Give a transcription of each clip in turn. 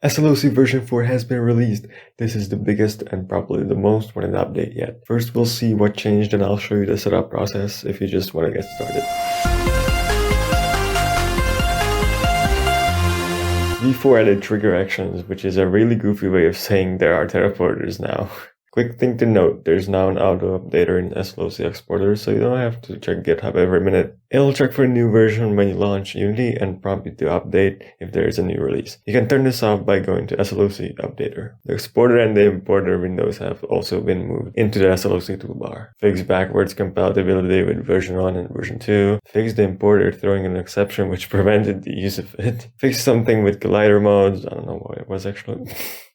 SLOC version 4 has been released. This is the biggest and probably the most important update yet. First we'll see what changed and I'll show you the setup process if you just want to get started. V4 added trigger actions, which is a really goofy way of saying there are teleporters now. Quick thing to note, there's now an auto updater in SLOC exporter, so you don't have to check GitHub every minute. It'll check for a new version when you launch Unity and prompt you to update if there is a new release. You can turn this off by going to SLOC updater. The exporter and the importer windows have also been moved into the SLOC toolbar. Fix backwards compatibility with version 1 and version 2. Fix the importer throwing an exception which prevented the use of it. Fix something with collider modes. I don't know what it was actually.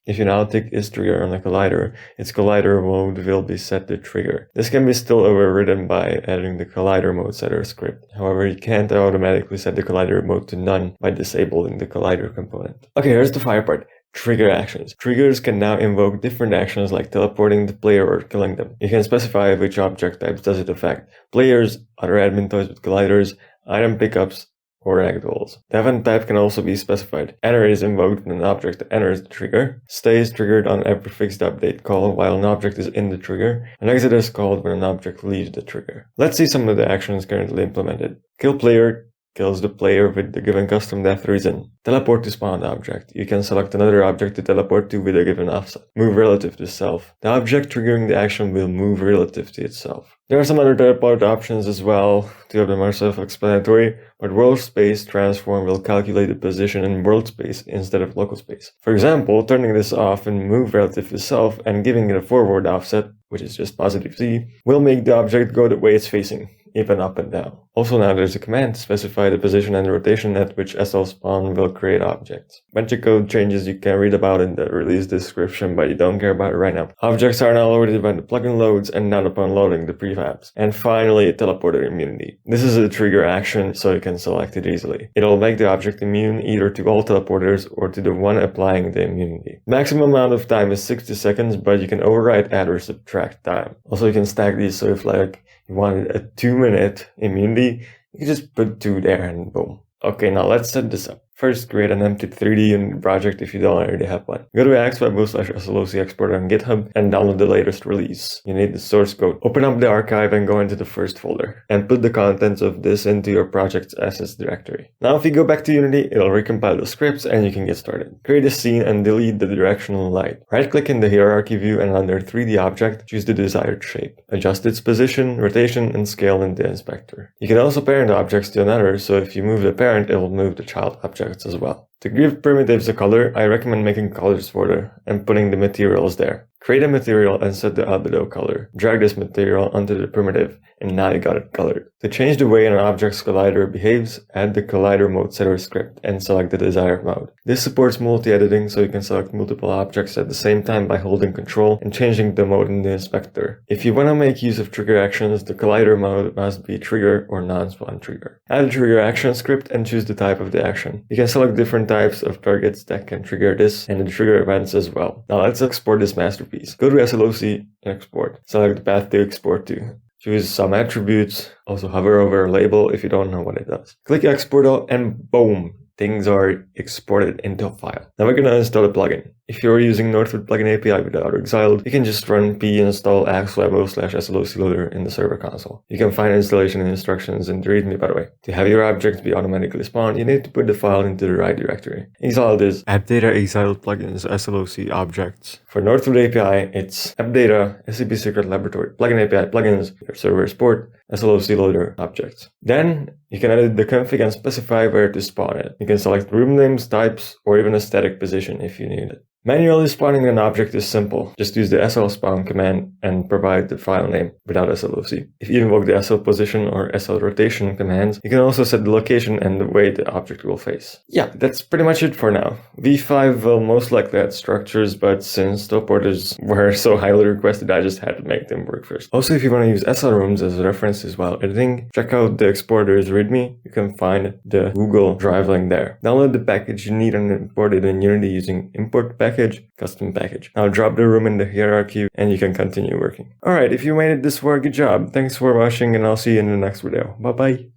If you now tick is trigger on a collider, its collider mode will be set to trigger. This can be still overridden by adding the collider mode setter script. However, you can't automatically set the collider mode to none by disabling the collider component. Okay, here's the fire part. Trigger actions. Triggers can now invoke different actions like teleporting the player or killing them. You can specify which object types does it affect. Players, other admin toys with colliders, item pickups, or ragdolls. The event type can also be specified. Enter is invoked when an object enters the trigger. Stay is triggered on every fixed update call while an object is in the trigger. And exit is called when an object leaves the trigger. Let's see some of the actions currently implemented. Kill player kills the player with the given custom death reason. Teleport to spawned object. You can select another object to teleport to with a given offset. Move relative to self. The object triggering the action will move relative to itself. There are some other teleport options as well. Two of them are self-explanatory, but world space transform will calculate the position in world space instead of local space. For example, turning this off and move relative to self and giving it a forward offset, which is just positive Z, will make the object go the way it's facing, even up and down. Also now there's a command to specify the position and rotation at which SL spawn will create objects. Bunch of code changes you can read about in the release description, but you don't care about it right now. Objects are now loaded when the plugin loads and not upon loading the prefabs. And finally, teleporter immunity. This is a trigger action, so you can select it easily. It'll make the object immune either to all teleporters or to the one applying the immunity. Maximum amount of time is 60 seconds, but you can override, add or subtract time. Also you can stack these, so if like you wanted a 2-minute immunity, you can just put 2 there and boom. Okay, now let's set this up. First, create an empty 3D unit project if you don't already have one. Go to axwebbo/SLOC exporter on GitHub and download the latest release. You need the source code. Open up the archive and go into the first folder. And put the contents of this into your project's assets directory. Now if you go back to Unity, it'll recompile the scripts and you can get started. Create a scene and delete the directional light. Right-click in the hierarchy view and under 3D object, choose the desired shape. Adjust its position, rotation, and scale in the inspector. You can also parent objects to another, so if you move the parent, it will move the child object as well. To give primitives a color, I recommend making colors folder and putting the materials there. Create a material and set the albedo color. Drag this material onto the primitive, and now you got it colored. To change the way an object's collider behaves, add the collider mode setter script and select the desired mode. This supports multi-editing, so you can select multiple objects at the same time by holding Ctrl and changing the mode in the inspector. If you want to make use of trigger actions, the collider mode must be trigger or non-spawn trigger. Add a trigger action script and choose the type of the action. You can select different types of targets that can trigger this and the trigger events as well. Now let's export this masterpiece. Go to SLOC and export. Select the path to export to. Choose some attributes. Also hover over a label if you don't know what it does. Click export all and boom! Things are exported into a file. Now we're gonna install a plugin. If you're using Northwood plugin API without exiled, you can just run pinstall axwebbo/SLOC loader in the server console. You can find installation instructions in the README, by the way. To have your objects be automatically spawned, you need to put the file into the right directory. Exiled is appdata exiled plugins SLOC objects. For Northwood API, it's appdata SCP secret laboratory plugin API plugins your server port SLOC loader objects. Then you can edit the config and specify where to spawn it. You can select room names, types, or even a static position if you need it. Manually spawning an object is simple. Just use the slspawn command and provide the file name without SLOC. If you invoke the slposition or slrotation commands, you can also set the location and the way the object will face. Yeah, that's pretty much it for now. V5 will most likely add structures, but since teleporters were so highly requested, I just had to make them work first. Also, if you want to use SL rooms as references while editing, check out the exporter's README. You can find the Google Drive link there. Download the package you need and import it in Unity using import package, custom package. Now drop the room in the hierarchy and you can continue working. Alright, if you made it this far, good job. Thanks for watching and I'll see you in the next video. Bye bye.